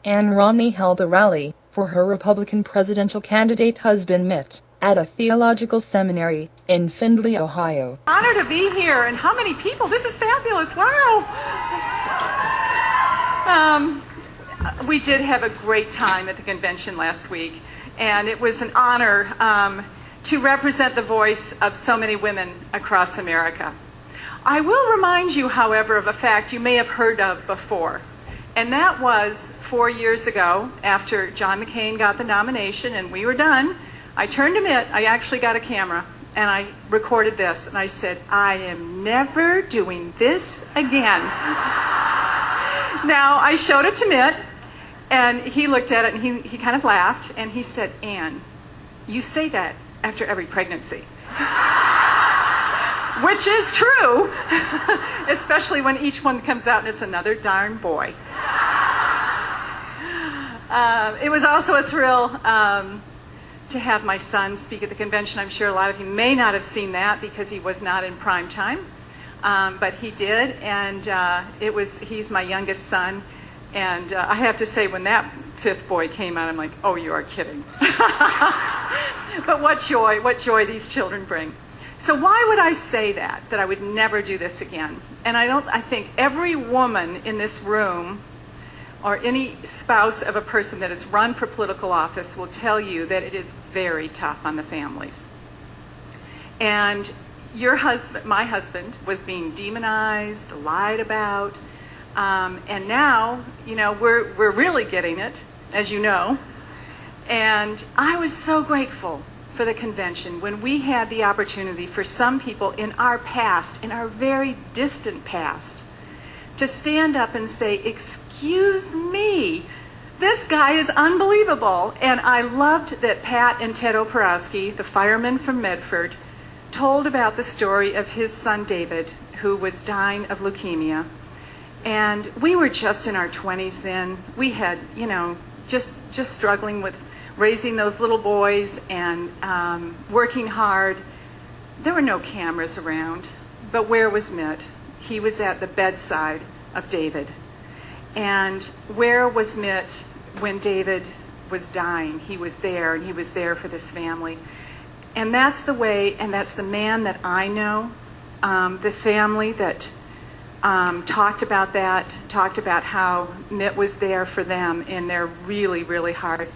and Romney held a rally for her Republican presidential candidate husband Mitt at a theological seminary in Findlay, Ohio. Honor to be here, and how many people? This is fabulous. Wow. We did have a great time at the convention last week, and it was an honor to represent the voice of so many women across America. I will remind you, however, of a fact you may have heard of before, and that was 4 years ago, after John McCain got the nomination and we were done. I turned to Mitt, I actually got a camera, and I recorded this, and I said, I am never doing this again. Now, I showed it to Mitt, and he looked at it, and he kind of laughed, and he said, Ann, you say that after every pregnancy. Which is true, especially when each one comes out and it's another darn boy. It was also a thrill to have my son speak at the convention. I'm sure a lot of you may not have seen that because he was not in prime time, but he did, and he's my youngest son, and I have to say, when that fifth boy came out, I'm like, oh, you are kidding. But what joy these children bring. So why would I say that I would never do this again? And I think every woman in this room, or any spouse of a person that has run for political office, will tell you that it is very tough on the families. And my husband, was being demonized, lied about, and now, we're really getting it, as you know. And I was so grateful for the convention when we had the opportunity for some people in our past, in our very distant past, to stand up and say, excuse me, this guy is unbelievable. And I loved that Pat and Ted Oporowski, the firemen from Medford, told about the story of his son David, who was dying of leukemia. And we were just in our 20s then. We had, just struggling with raising those little boys and working hard. There were no cameras around, but where was Mitt? He was at the bedside of David. And where was Mitt when David was dying? He was there, and he was there for this family. And that's the way, and that's the man that I know, the family that talked about how Mitt was there for them in their really, really hard.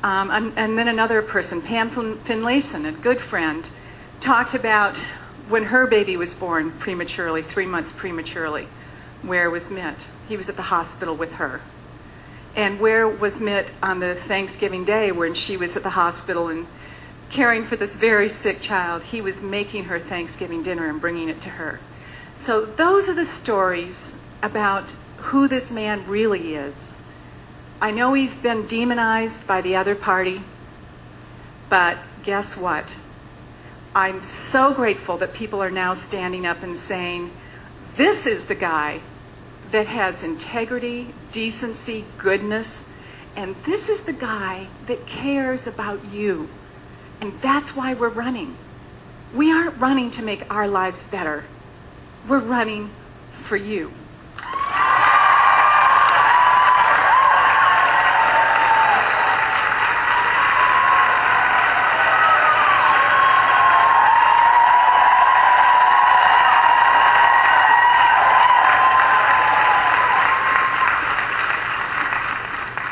And then another person, Pam Finlayson, a good friend, talked about when her baby was born prematurely, 3 months prematurely. Where was Mitt? He was at the hospital with her. And where was Mitt on the Thanksgiving Day when she was at the hospital and caring for this very sick child? He was making her Thanksgiving dinner and bringing it to her. So those are the stories about who this man really is. I know he's been demonized by the other party, but guess what? I'm so grateful that people are now standing up and saying, this is the guy that has integrity, decency, goodness, and this is the guy that cares about you. And that's why we're running. We aren't running to make our lives better. We're running for you.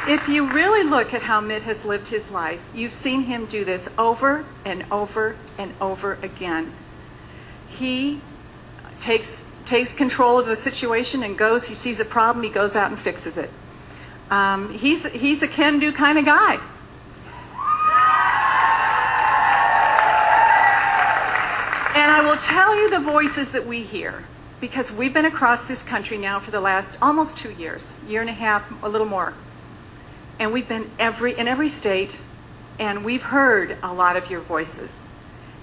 If you really look at how Mitt has lived his life, you've seen him do this over and over and over again. He takes control of the situation and he sees a problem, he goes out and fixes it. He's a can-do kind of guy. And I will tell you the voices that we hear, because we've been across this country now for the last almost 2 years, year and a half, a little more. And we've been in every state, and we've heard a lot of your voices.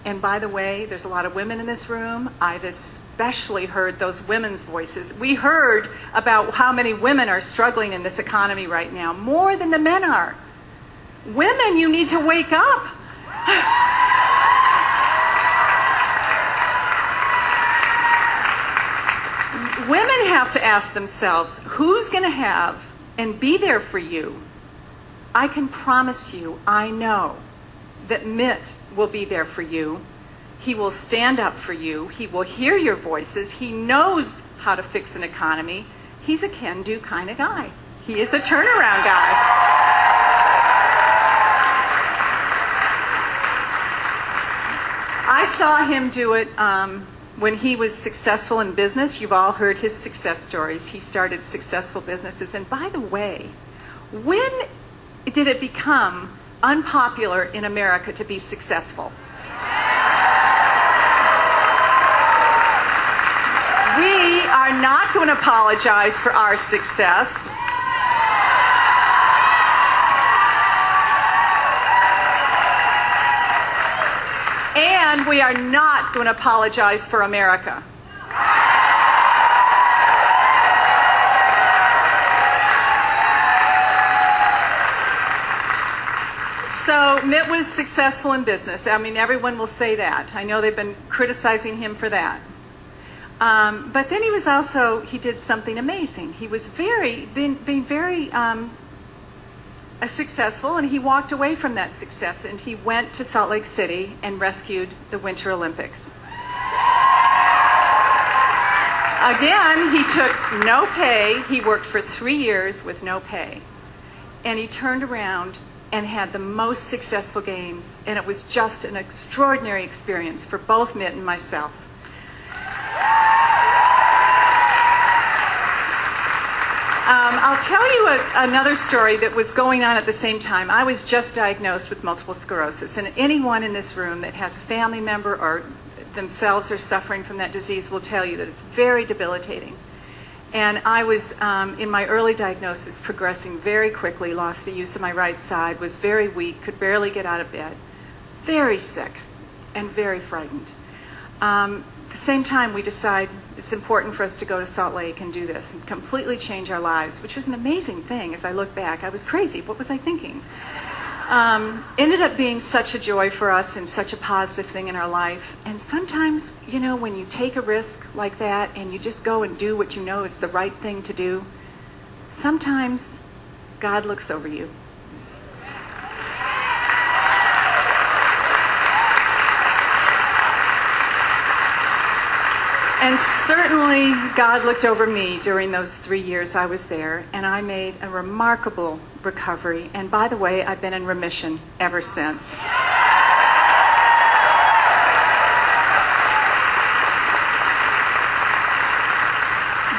And by the way, there's a lot of women in this room. I've especially heard those women's voices. We heard about how many women are struggling in this economy right now, more than the men are. Women, you need to wake up. Women have to ask themselves, who's going to have and be there for you, I can promise you, I know that Mitt will be there for you. He will stand up for you. He will hear your voices. He knows how to fix an economy. He's a can-do kind of guy. He is a turnaround guy. I saw him do it when he was successful in business. You've all heard his success stories. He started successful businesses. And by the way, when did it become unpopular in America to be successful? We are not going to apologize for our success. And we are not going to apologize for America. So Mitt was successful in business. I mean, everyone will say that. I know they've been criticizing him for that. But then he did something amazing. He was being very successful, and he walked away from that success, and he went to Salt Lake City and rescued the Winter Olympics. Again, he took no pay. He worked for 3 years with no pay. And he turned around and had the most successful games, and it was just an extraordinary experience for both Mitt and myself. I'll tell you another story that was going on at the same time. I was just diagnosed with multiple sclerosis, and anyone in this room that has a family member or themselves are suffering from that disease will tell you that it's very debilitating. And I was, in my early diagnosis, progressing very quickly, lost the use of my right side, was very weak, could barely get out of bed, very sick, and very frightened. At the same time, we decide it's important for us to go to Salt Lake and do this and completely change our lives, which was an amazing thing as I look back. I was crazy. What was I thinking? Ended up being such a joy for us and such a positive thing in our life. And sometimes, you know, when you take a risk like that and you just go and do what you know is the right thing to do, sometimes God looks over you. And certainly God looked over me during those 3 years I was there, and I made a remarkable recovery. And by the way, I've been in remission ever since.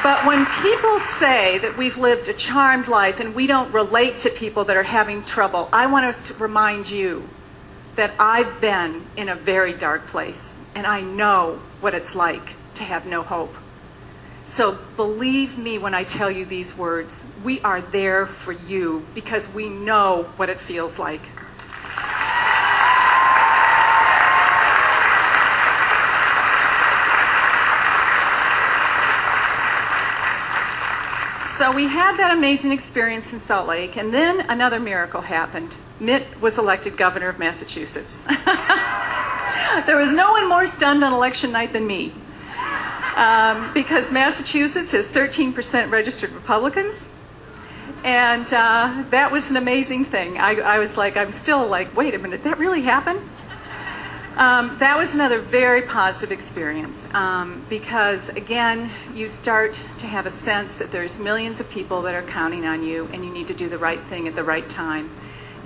But when people say that we've lived a charmed life and we don't relate to people that are having trouble, I want to remind you that I've been in a very dark place, and I know what it's like to have no hope. So believe me when I tell you these words. We are there for you because we know what it feels like. So we had that amazing experience in Salt Lake, and then another miracle happened. Mitt was elected governor of Massachusetts. There was no one more stunned on election night than me. Because Massachusetts has 13% registered Republicans, and that was an amazing thing. I was like, I'm still like, wait a minute, that really happened? That was another very positive experience because, again, you start to have a sense that there's millions of people that are counting on you, and you need to do the right thing at the right time.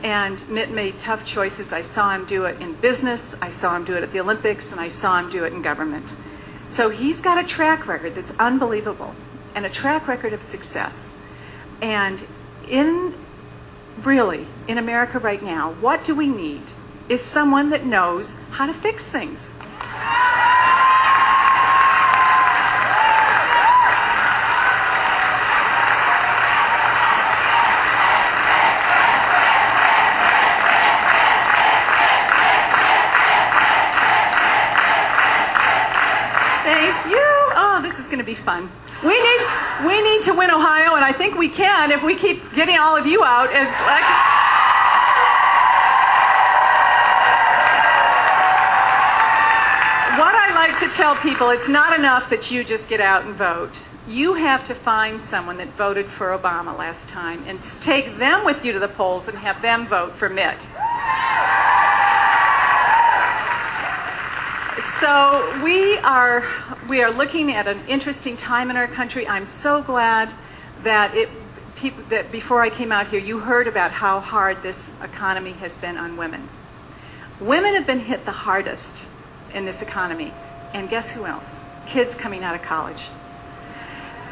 And Mitt made tough choices. I saw him do it in business, I saw him do it at the Olympics, and I saw him do it in government. So he's got a track record that's unbelievable, and a track record of success. And in America right now, what do we need is someone that knows how to fix things. Thank you. Oh, this is going to be fun. We need to win Ohio, and I think we can if we keep getting all of you out. What I like to tell people it's not enough that you just get out and vote. You have to find someone that voted for Obama last time and take them with you to the polls and have them vote for Mitt. So we are looking at an interesting time in our country. I'm so glad that that before I came out here, you heard about how hard this economy has been on women. Women have been hit the hardest in this economy. And guess who else? Kids coming out of college.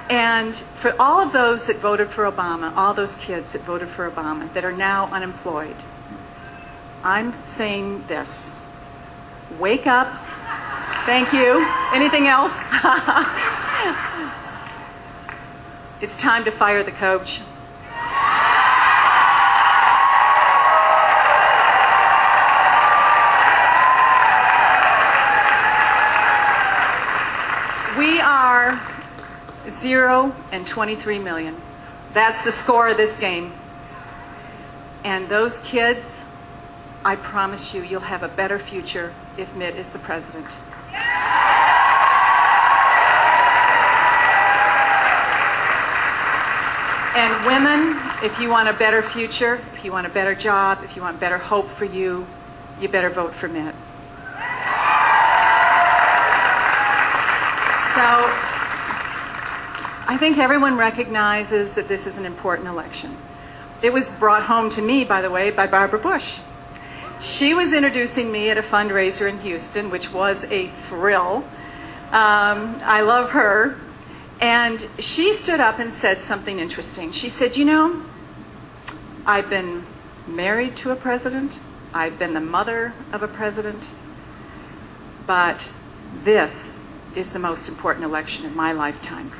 And for all of those that voted for Obama, all those kids that voted for Obama that are now unemployed, I'm saying this. Wake up. Thank you. Anything else? It's time to fire the coach. We are 0 and 23 million. That's the score of this game. And those kids, I promise you, you'll have a better future if Mitt is the president. And women, if you want a better future, if you want a better job, if you want better hope for you, you better vote for Mitt. So I think everyone recognizes that this is an important election. It was brought home to me, by the way, by Barbara Bush. She was introducing me at a fundraiser in Houston, which was a thrill. I love her. And she stood up and said something interesting. She said, you know, I've been married to a president. I've been the mother of a president. But this is the most important election in my lifetime.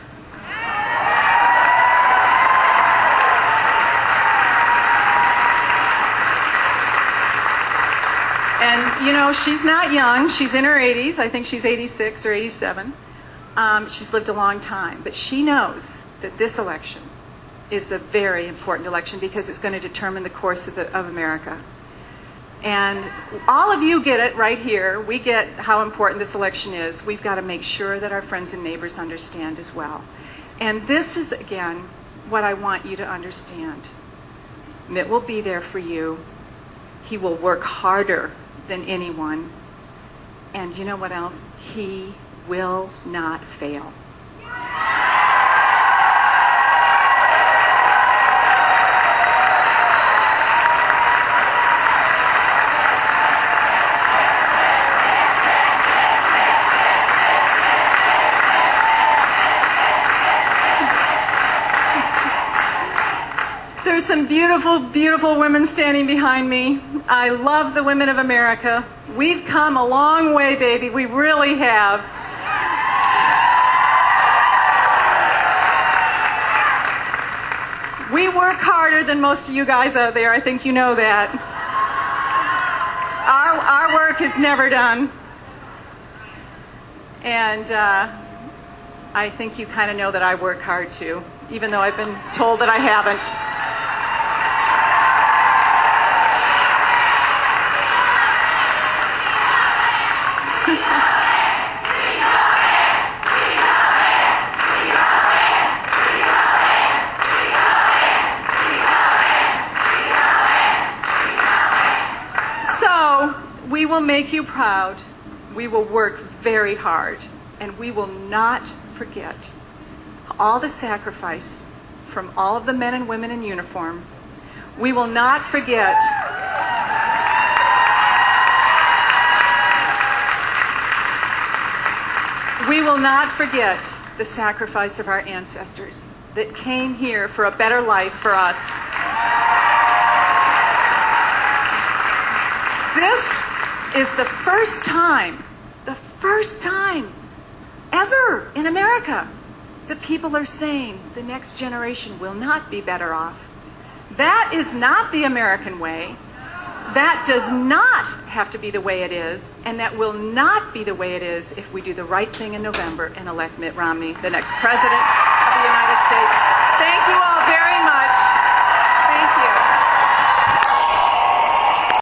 And, you know, she's not young. She's in her 80s. I think she's 86 or 87. She's lived a long time. But she knows that this election is a very important election because it's going to determine the course of America. And all of you get it right here. We get how important this election is. We've got to make sure that our friends and neighbors understand as well. And this is, again, what I want you to understand. Mitt will be there for you. He will work harder than anyone. And you know what else? He will not fail. There's some beautiful, beautiful women standing behind me. I love the women of America. We've come a long way, baby. We really have. We work harder than most of you guys out there. I think you know that. Our work is never done. And I think you kind of know that I work hard too, even though I've been told that I haven't. We will make you proud. We will work very hard. And we will not forget all the sacrifice from all of the men and women in uniform. We will not forget the sacrifice of our ancestors that came here for a better life for us. This is the first time ever in America that people are saying the next generation will not be better off. That is not the American way. That does not have to be the way it is, and that will not be the way it is if we do the right thing in November and elect Mitt Romney, the next president of the United States.